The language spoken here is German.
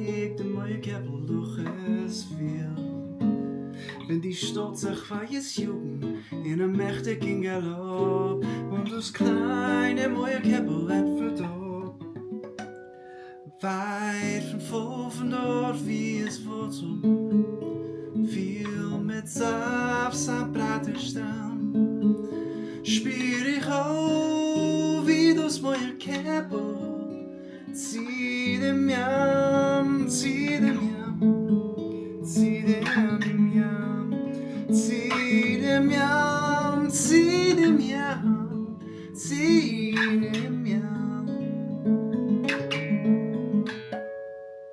Weg, der mooie Käppel durch es viel. Wenn die Stadt sich freies Jugend in einem mächtigen Galopp und das kleine mooie Käppel entführt ab. Weit von dort wie es Wurzel, viel mit Saft am Praterstamm, spür ich auch wie das mooie Käppel zieht im Jahr.